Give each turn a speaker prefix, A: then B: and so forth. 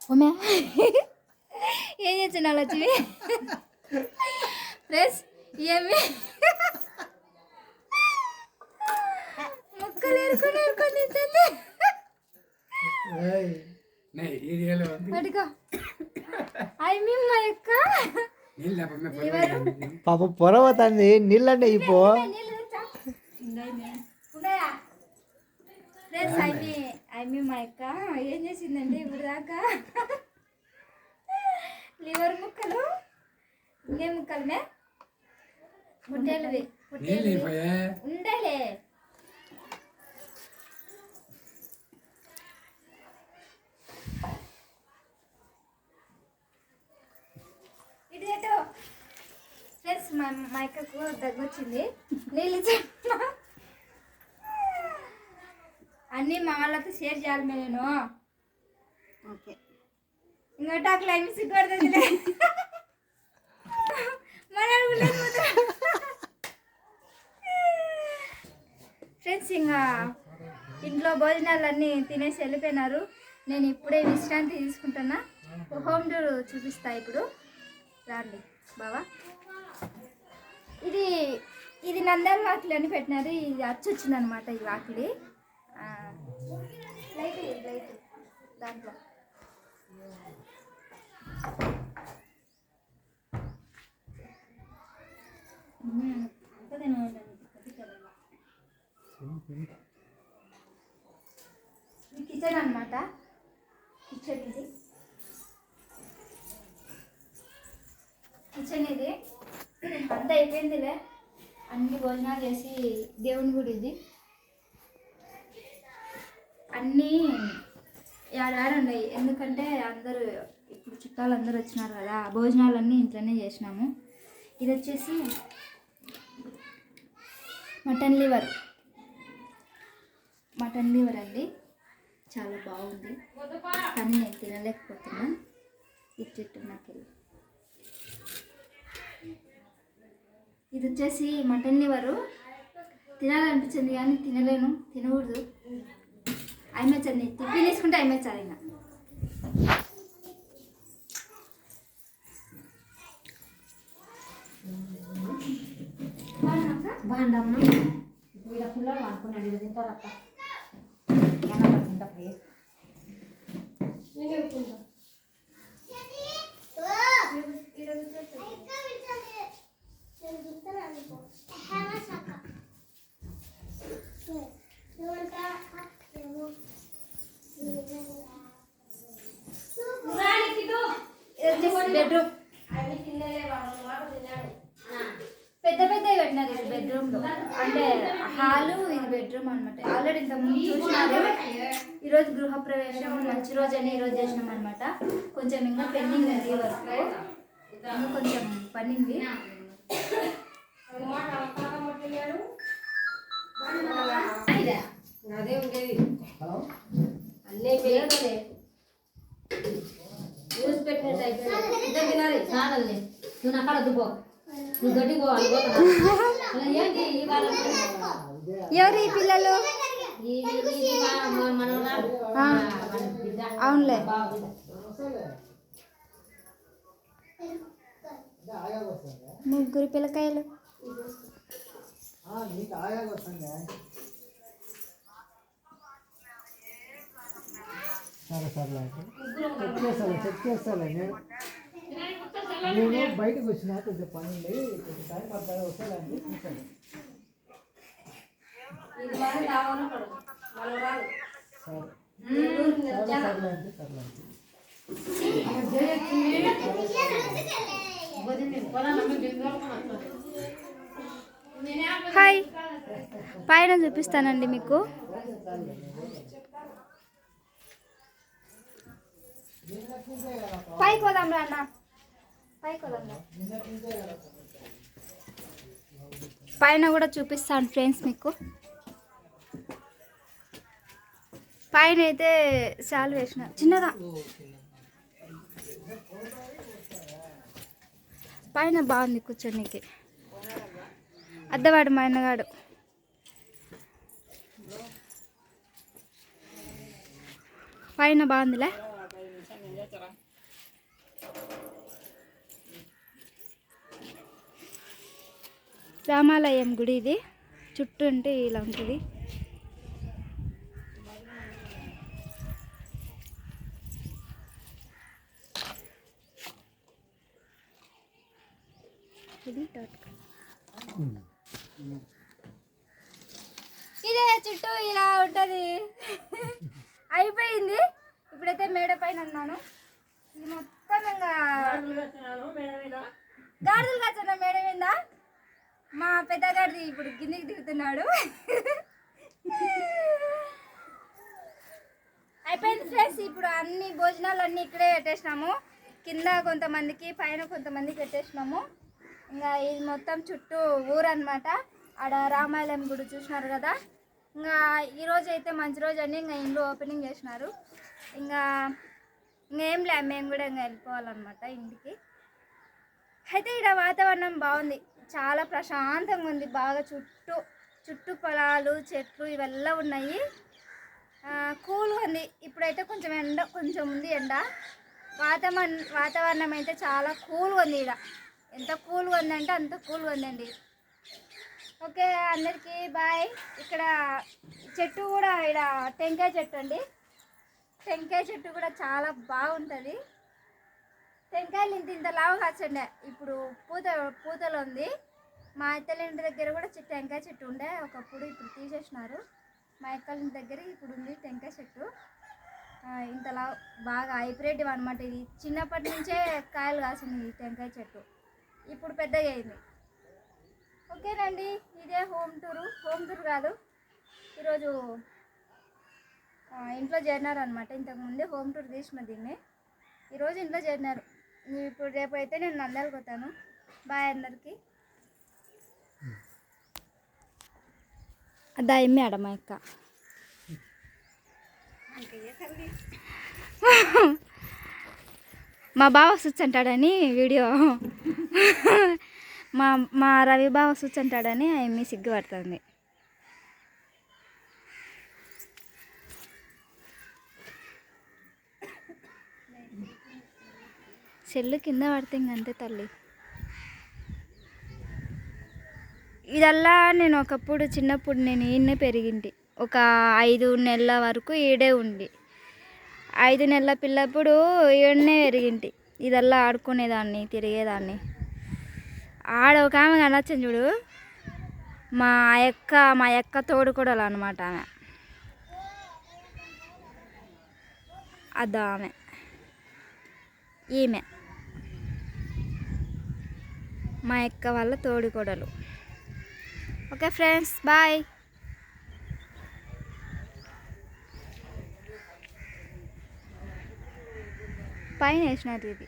A: ఓమే ఏం చేస్తున్నా లక్ష్మి ఫ్రెండ్స్ ఏమి ముక్కలు ఏరుకొని ఏరుకొని తింటుంది పట్టుకో అవి మా యొక్క
B: పాప పొరవతుంది నీళ్ళంటే ఇపో
A: అవి మా యొక్క ఏం చేసిందంటే ఇప్పుడు దాకా లివర్ ముక్కలు ఇంకే ముక్కలనే ముట్టేలువి ఉండలే ఇదేటో ఫ్రెండ్స్ మా అక్కకు దగ్గొచ్చింది నీళ్ళు అన్నీ మా వాళ్ళతో షేర్ చేయాలి నేను ఓకే ఇంకోటి అట్లా అవి సిగ్గుపడుతుంది ఫ్రెండ్స్ ఇంకా ఇంట్లో భోజనాలన్నీ తినేసి వెళ్ళిపోయినారు. నేను ఇప్పుడే విశ్రాంతి తీసుకుంటున్నా. హోమ్ టూర్ చూపిస్తా ఇప్పుడు రాండి బావా. ఇది నందాల వాకిలి అని పెట్టినారు. ఇది అచ్చు వచ్చిందనమాట ఈ వాకిలి. లైట్ దాంట్లో కిచెన్ అనమాట. కిచెన్ ఇది అంతా అయిపోయిందిలే. అన్ని భోజనాలు చేసి దేవుని గుడి ఇది అన్నీ ఏడాడున్నాయి. ఎందుకంటే అందరూ ఇప్పుడు చుట్టాలు అందరూ వచ్చినారు కదా. భోజనాలన్నీ ఇంట్లోనే చేసినాము. ఇది వచ్చేసి మటన్ లివర్ అండి. చాలా బాగుంది కానీ నేను తినలేకపోతున్నా. ఇట్టు నాకు ఇది వచ్చేసి మటన్ లివరు. తినాలనిపించింది కానీ తినకూడదు. అయిమచ్చండి టిఫిన్ తీసుకుంటే అయిమచ్చారు. ఇంకా
C: బాగుండమ్మా. ఇలా పిల్లలు అనుకున్నాడు ఇది తింటారక్క తింటా ప్లీజ్.
A: బెడ్రూమ్ పెద్ద పెట్టినారు. ఇది బెడ్రూమ్ అంటే హాలు, ఇది బెడ్రూమ్ అనమాట. ఆల్రెడీ ఇంతకుముందు చూసినారు. ఈరోజు గృహప్రవేశం మంచి రోజు అని ఈరోజు చేసినాం అనమాట. కొంచెం ఇంకా పెండింగ్ ఉంది వర్క్, ఇంకా కొంచెం పని ఉంది.
C: అదే ఉండేది అన్నీ పేరులే న్యూస్ పెట్టినట్టు అయిపోయింది. ఇద్దరు తినాలి చాలే. నువ్వు అక్కడ వద్దుపో, నువ్వు గడ్డిపో అనుకోతా. ఏంటి
A: ఎవరు ఈ పిల్లలు? అవునులే. ముగ్గురు పిల్లకాయలు.
B: చెక్ చేస్తాలే. నేను బయటకు వచ్చిన కొంచెం పని ఉండి కొంచెం టైం పడతాను. వస్తానండి చూసాను.
A: హాయ్, పైన చూపిస్తానండి మీకు. పైకి పోదాం రా అన్న, పైకి పోదాం రా. పైన కూడా చూపిస్తాను ఫ్రెండ్స్ మీకు. పైన అయితే శాలు వేసిన చిన్నగా. పైన బాగుంది కూర్చోనికి. అద్దవాడు మా అన్నగాడు. పైన బాగుందిలే. రామాలయం గుడి ఇది. చుట్టూ ఉంటే ఇలా ఉంటుంది. ఇదే చుట్టూ ఇలా ఉంటుంది. అయిపోయింది. ఇప్పుడైతే మేడ పైన ఉన్నాను. ఇది మొత్తం ఇంకా గాడిదలు కాచన్న మేడ మీద. మా పెద్ద గాడిది ఇప్పుడు కిందికి దిగుతున్నాడు. అయిపోయింది ఫ్రెండ్స్. ఇప్పుడు అన్ని భోజనాలు అన్నీ ఇక్కడే పెట్టేసినాము. కింద కొంతమందికి, పైన కొంతమందికి పెట్టేసినాము. ఇంకా ఇది మొత్తం చుట్టూ ఊరు అనమాట. ఆడ రామాలయం గుడి చూసినారు కదా. ఇంకా ఈరోజు అయితే మంచి రోజు అని ఇంకా ఇంట్లో ఓపెనింగ్ చేసినారు. ఇంకేం లే, మేము కూడా ఇంకా వెళ్ళిపోవాలన్నమాట ఇంటికి. అయితే ఇక్కడ వాతావరణం బాగుంది, చాలా ప్రశాంతంగా ఉంది. బాగా చుట్టూ పొలాలు, చెట్లు ఇవెల్లా ఉన్నాయి. కూల్గా ఉంది. ఇప్పుడైతే కొంచెం ఉంది ఎండ. వాతావరణం అయితే చాలా కూల్గా ఉంది. ఇక్కడ ఎంత కూల్గా ఉందంటే అంత కూల్గా ఉందండి. ఓకే, అందరికీ బాయ్. ఇక్కడ చెట్టు కూడా, ఇక్కడ టెంకాయ చెట్టు అండి. టెంకాయ చెట్టు కూడా చాలా బాగుంటుంది. టెంకాయలు ఇంత లావు కాచండి. ఇప్పుడు పూతలు ఉంది. మా అత్తల ఇంటి దగ్గర కూడా టెంకాయ చెట్టు ఉండే ఒకప్పుడు, ఇప్పుడు తీసేసినారు. మా అక్కల ఇంటి దగ్గర ఇప్పుడు ఉంది టెంకాయ చెట్టు. ఇంతలా బాగా హైబ్రిడ్ అనమాట. ఇది చిన్నప్పటి నుంచే కాయలు కాసింది ఈ టెంకాయ చెట్టు. ఇప్పుడు పెద్దగా అయింది. ఓకేనండి, ఇదే హోమ్ టూర్ కాదు, ఈరోజు ఇంట్లో చేరినారు అనమాట. ఇంతకుముందే హోమ్ టూర్ తీసిన దీన్ని. ఈరోజు ఇంట్లో చేరినారు. ఇప్పుడు రేపు అయితే నేను నంద్యాలకు పోతాను. బాయ్ అందరికీ. అదా ఎమ్మి ఆడ మా అక్క మా బావ స్విచ్ అంటాడని వీడియో మా రవి బావ స్విచ్ అంటాడని ఎమ్మి సిగ్గుపడుతుంది. చెల్లు కింద పడితే ఇంకంతే తల్లి. ఇదల్లా నేను ఒకప్పుడు చిన్నప్పుడు నేను ఈయన్నే పెరిగింటి. ఒక 5 నెలల వరకు ఈడే ఉండి, 5 నెలల పిల్లప్పుడు ఈడనే పెరిగింటి. ఇదల్లా ఆడుకునేదాన్ని, తిరిగేదాన్ని. ఆడ ఒక ఆమె కనొచ్చింది చూడు, మా అక్క తోడుకోడలు అనమాట ఆమె. అదా ఆమె, ఈమె మా అక్క వాళ్ళ తోడుకోడలు. Okay friends, bye. పైన వేసినది ఇది.